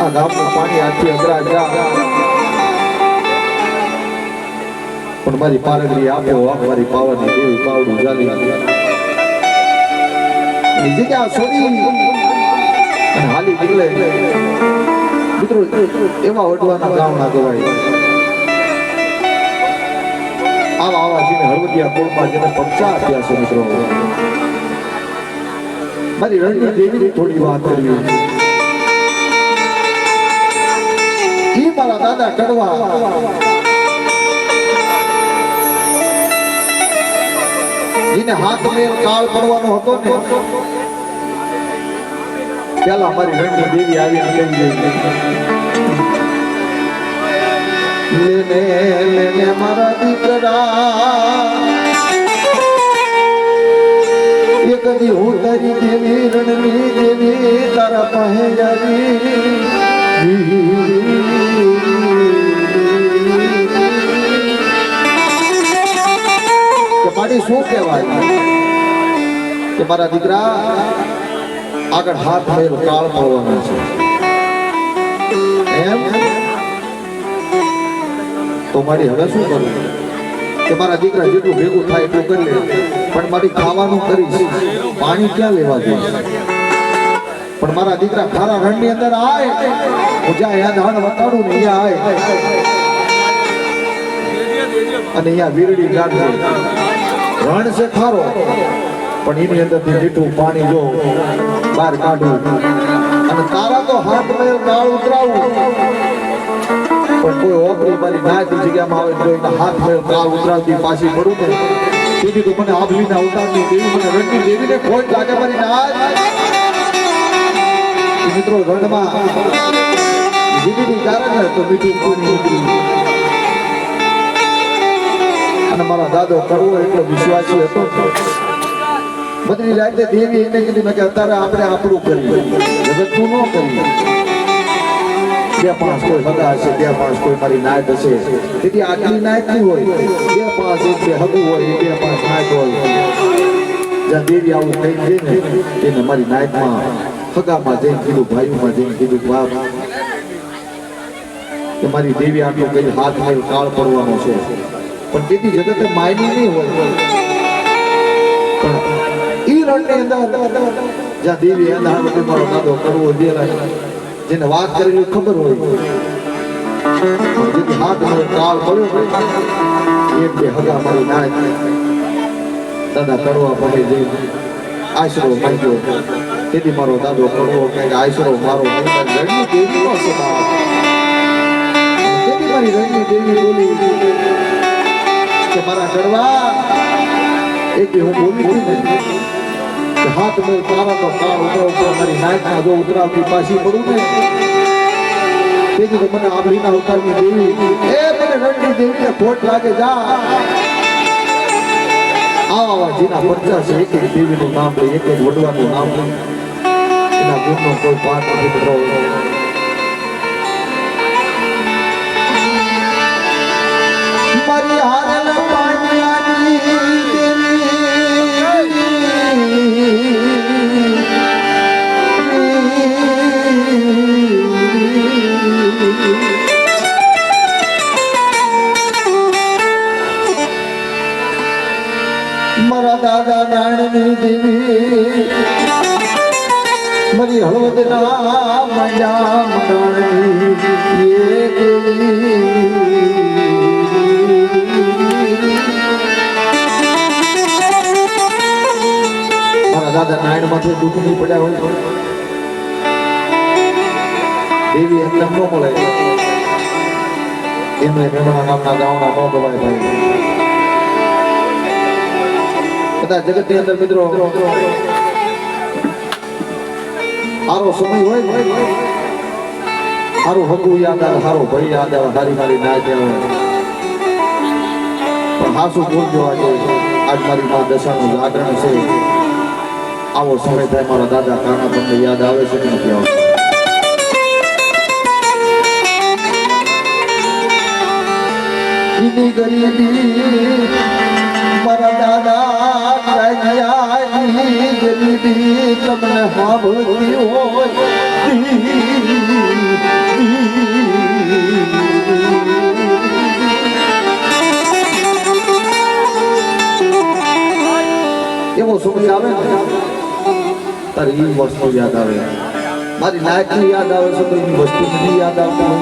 Speaker 1: આ ગામનું પાણી આથી અગરા જા પણ મારી પારગરી આપો મારી પાવાની દેવી પાવડું જાલી જગ્યા છોડી અને હાલી નીકળે. મિત્રો એવા વડવાના ગામના કહેવાય આવા જેને હળવદિયા કોળમાં જેને પક્ષા આપ્યા છે. મિત્રો મારી રણની દેવીની થોડી વાત કરવી. ઈ મારા દાદા કડવા જેને હાથ મેલ કાળ પડવાનો હતો ને પેલા મારી રણની દેવી આવીને કહી ગઈ લેને લેને મારા દીકરા એક દી હું તારી દેવી રણની દેવી તારા પાસે જાવી મારી શું કહેવાય કે મારા દીકરા આગળ હાથ મેલ કાળ પડવાનો છે એમ તો મારી હવે શું કરવું કે મારા દીકરા જેટલું ભેગું થાય એટલું કરી લે પણ મારી ખાવાનું કરીશ પાણી ક્યાં લેવા જઈશ પણ મારા દીકરા ખારા રણની અંદર આય હું જ્યાં યાદ હાડ વતાડું ને અહીંયા આય અને અહીંયા વીરડી ગાંઠે રણ છે ખારો પણ એની અંદરથી મીઠું પાણી જો બહાર કાઢું અને તારા તો હાથ મેં ગાળ ઉતરાવું પણ કોઈ ઓપરી મારી નાયતી જગ્યામાં આવે તો એના હાથ મેં ગાળ ઉતરાવતી પાછી પડું ને તેથી તો મને આભલીના ઉતારતી દેવી મને રણની દેવીને ખોટ લાગે મારી નાય મિત્રો રણમાં જીવીની કારણ તો મીઠું પાણી ઉતર્યું અને મારા દાદો કરવો એટલો વિશ્વાસી હતો બધી રાતે દેવી એને કીધું મેં કે અત્યારે આપણે આપણું કરીએ જગતનું ન કરીએ બે પાંચ કોઈ હગા હશે બે પાંચ કોઈ મારી નાયત હશે તેથી આટલી નાયત નહીં હોય બે પાંચ એક બે હગું હોય બે પાંચ નાયત હોય જ્યાં દેવી આવું કહી દે ને એને મારી નાયતમાં હગામાં જઈને કીધું ભાઈઓમાં જઈને કીધું બાપ કે મારી દેવી આટલું કઈ હાથ મેળ કાળ પડવાનો છે પણ તેથી જગતે માયની નહીં હોય પણ ઈ રણની અંદર જ્યાં દેવી અંધાર વખતે મારો દાદો કરવો દેલા જેને વાત કરેલી ખબર હોય જેથી હાથ મેળ કાળ પડ્યો એક બે હગા મારી નાય દાદા કરવા પડે જઈ આશરો માંગ્યો તેથી મારો દાદો કરવો કે આશરો મારો રણની દેવીનો સ્વભાવ તેથી મારી રણની દેવી બોલી કે મારા ગરવા એક હું બોલી હતી ને કે હાથ મેં તારા તો કાળ ઉતરાવતો મારી નાયકમાં જો ઉતરાવતી પાછી પડું ને તેથી તો મને આભલીના ઉતારની દેવી એ મને રણની દેવીને ખોટ લાગે જા આવા જેના પરચા છે એક એક દેવીનું નામ લે એક એક વડવાનું નામ લે એના ગુણનો કોઈ પાઠ નથી કરો મારી હારલ પાણિયાની મારા દાદા નાણની દેવી મારી હળવદના મજા મંડાણી એ દેવી દાદા નાયણ માંથી દુઃખ નહીં પડ્યા હોય દેવી એમને ન મળે એમને મેમણા નામના ગામના ન ગવાય ભાઈ બધા જગતની અંદર મિત્રો સારો સમય હોય સારું હગું યાદ આવે સારો ભાઈ યાદ આવે સારી મારી ના આવે પણ હાસુ બોલજો આજે આજ મારી મા દશાનું જાગરણ છે આવો સમય થાય મારા દાદા કાના તમને યાદ આવે છે કે નથી આવતું ઇની ગરીબી મારા દાદા કાનિયાની ગરીબી તમને સાંભળતી હોય એવો સમય આવે ને તારી એ વસ્તુ યાદ આવે મારી નાયકની યાદ આવે છે તો એની વસ્તુ નહીં યાદ આવતી હોય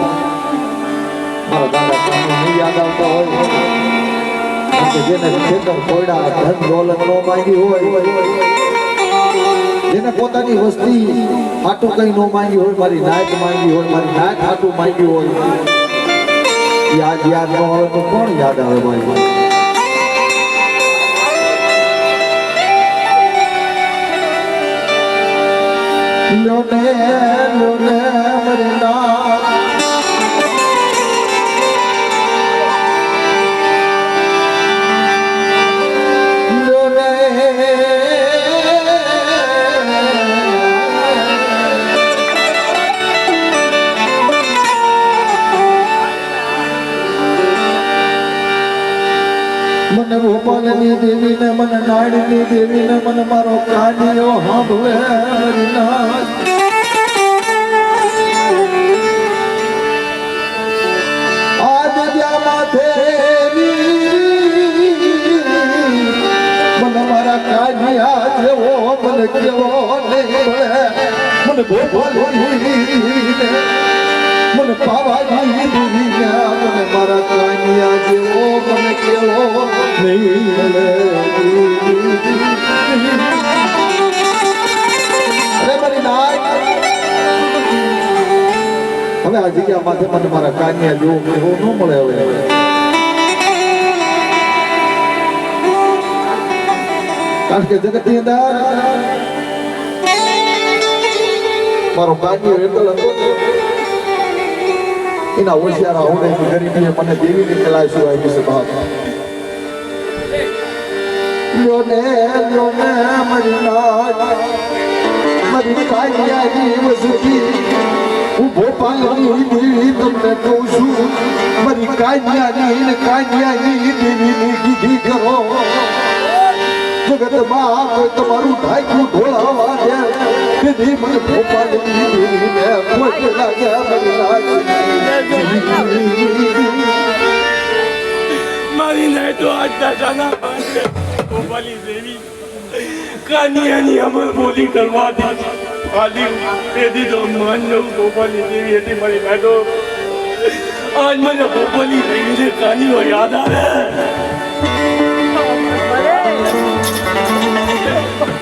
Speaker 1: મારા દાદા તમને નહીં યાદ આવતા હોય કે જેને ખેતર કોયડા ધન દોલત નો માંગી હોય જેને પોતાની વસ્તી હાટું કઈ નો માંગી હોય મારી નાયક માંગી હોય મારી નાયક હાટું માંગી હોય યાદ યાદ ન આવે તો કોણ યાદ આવે મારી લોને લોને મરના લોને મને ભોપાલ સોનીની દેવીને મને નાળીની દેવીને મને મારો કાનિયો સાંભળે હરિનાથ. આજ જ્યાં માથે મને મારા કાનિયા જેવો મને કેવો નહીં મળે. મને ભોપાલીને મને પાવાની દેવીને મને મારા કાનિયા જેવો મને કેવો નહીં મળે. અરે મારી નાય હવે આ જગ્યા માથે મને મારા કાનિયા જેવો કેવો ન મળે. હવે કારણ કે જગતની અંદર મારો કાનિયો એટલો હતો એના હોશિયારા હોને ગરીબીએ મને દેવીની કલા શું આવી છે બાપ. લ્યો ને મારી નાથ મારી કાનિયાની વસુથી હું ભોપાલની દેવી તમને કહું છું. મારી કાનિયાની દેવીની કીધી કરો. જગતમાં કોઈ તમારું ઢાંકું ઢોળાવા દે તેથી મને ભોપાલની દેવીને ખોટ લાગ્યા મારી નાથ.
Speaker 2: મારી નાય તો આજ દાદાના ગોપાલી દેવી કાનિયાની અમર બોલી કરવા દે આલી તેથી તો માન લઉં ગોપાલી દેવી હતી મારી નાય તો આજ મને ગોપાલી દેવીને કાનિયો યાદ આવે.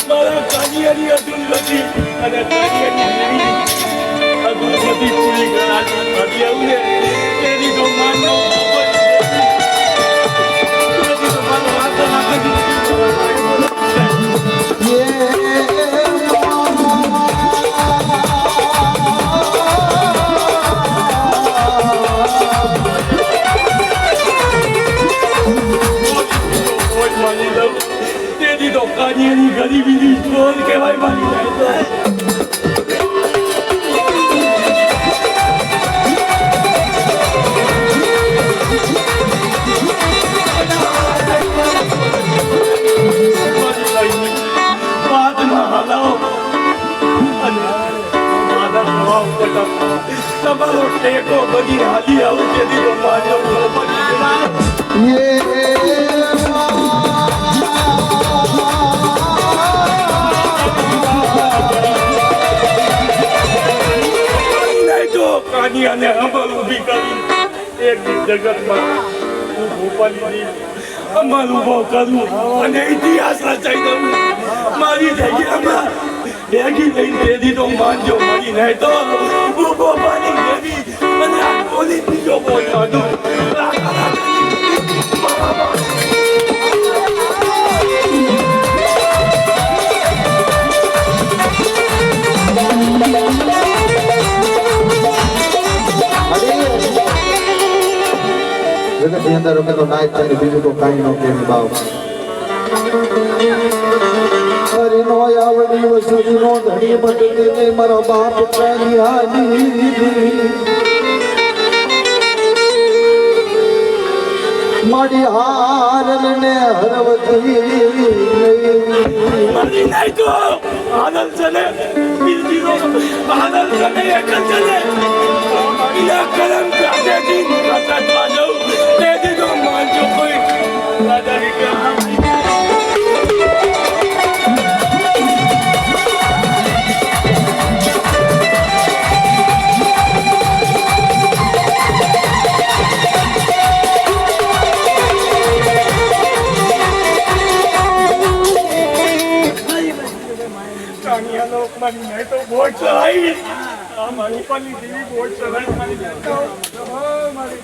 Speaker 2: મારા કાનિયાની અધુરગતિ અને કાનિયાની દેવી અધુરગતિ પૂરી કરાવી આવું ને તેથી તો માન લઉં તેથી તો કાનિયાની ગરીબીની ચોર કહેવાય મારી જાય. તમારો ટેકો બધી હાલી આવું તેથી તો મારો કાનિયાને અમર ઊભી કરી એક જગતમાં હું ભોપાલી અમર ઊભો કરું અને ઇતિહાસ રચાઈ દઉં. મારી જગ્યામાં ભેગી થઈ તેથી તો માનજો મારી નહીં તો હું ભોપાલી દેવી અને આ બોલી બીજો બોલ કાઢું.
Speaker 1: જગતની અંદર અમે તો નાય થાય બીજું તો કાંઈ ન કે બાપ. હરિનો આવડી વસુરીનો ધણી બદલીને મારો બાપ કાનિયાની મારી હારને હરવતી
Speaker 2: મારી નહીં તો આનંદ ચલે બીજીનો આનંદ ચલે એક ચલે ઇલા કરમ કાઢે દિન કાઢવા જાઉં તેથી તો માનજો કોઈ દાદાની કે મારી નહીં તો બોટ ચલાવી મારી પાલી દેવી બોટ ચલાવી મારી નહીં તો મારી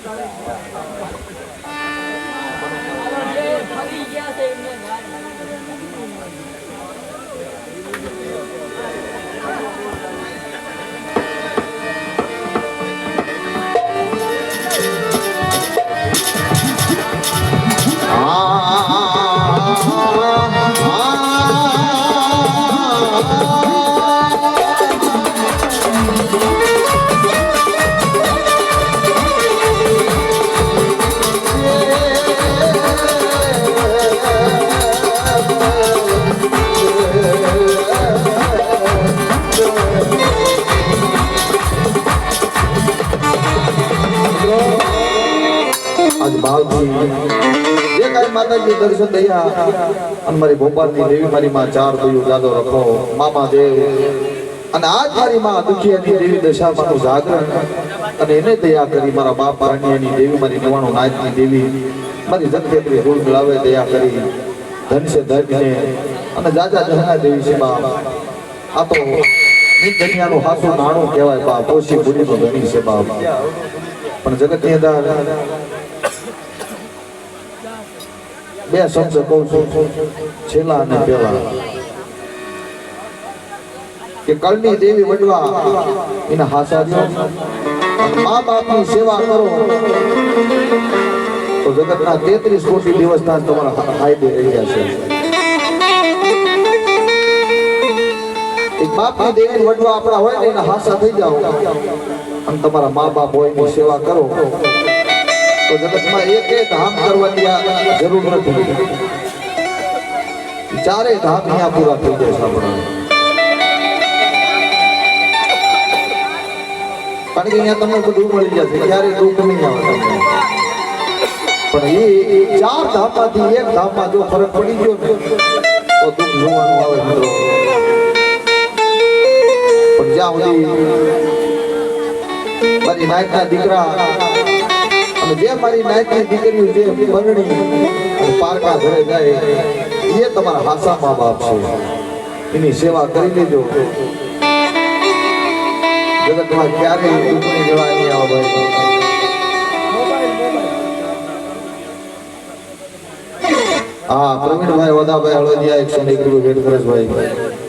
Speaker 1: ભાવથી જે કાંઈ માતાજી દર્શન દયા અને મારી ભોપાલની દેવી મારી માં ચાર દયું જાદો રખો મામા દેવ અને આજ મારી માં દુખિયાની દેવી દશામાંનું જાગરણ અને એને દયા કરી મારા બાપ પારણિયાની દેવી મારી નવાણું નાચની દેવી મારી જગતેત્રી ધૂળ મિલાવે દયા કરી ધન છે ધર્મને અને જાજા જહના દેવી છે બાપ આ તો દુનિયાનું હાસું નાણું કહેવાય બાપ પોષી બુડીનું ધણી છે બાપ પણ જગતની અંદર બે શબ્દ કહું છું છેલ્લા અને પહેલા કે કળની દેવી વડવા એના હાસા દો અને મા બાપની સેવા કરો તો જગતના 33 કોટી દિવસના તમારા ફાયદે રહી ગયા છે એક બાપની દેવી વડવા આપણા હોય ને એના હાસા થઈ જાઓ અને તમારા મા બાપ હોય એની સેવા કરો તો જગતમાં એક ધામ કરવાની જરૂર નથી ચારે ધામ અહીંયા પૂરા થઈ જાય છે આપણા કારણ કે અહીંયા તમને બધું મળી જશે ક્યારે દુઃખ નહીં આવે તમને પણ એ ચાર ધામમાંથી એક ધામમાં જો ફરક પડી ગયો ને તો દુઃખ જોવાનું આવે મિત્રો પણ જ્યાં સુધી મારી નાયકના દીકરા અને જે મારી નાયકની દીકરીઓ જે પરણી અને પારકા ઘરે જાય એ તમારા હાસા મા બાપ છે એની સેવા કરી લેજો જગતમાં ક્યારેય દુઃખની જવાય નહીં આવે ભાઈ હા પ્રવીણભાઈ વદાભાઈ હળવદિયા 101 રૂપિયા ભેટ કરે છે ભાઈ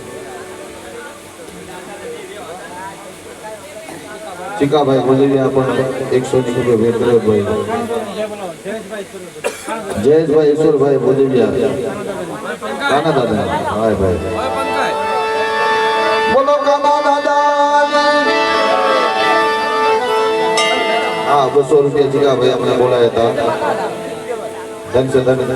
Speaker 1: ચીકાભાઈ ભોજવિયા પણ 101 રૂપિયા ભેટ કર્યો ભાઈ જયેશભાઈ ઈશ્વરભાઈ ભોજવિયા કાના દાદા હાય ભાઈ બોલો કાના દાદા હા 200 રૂપિયા ચીકાભાઈ અમને બોલાયા હતા ધન છે ધન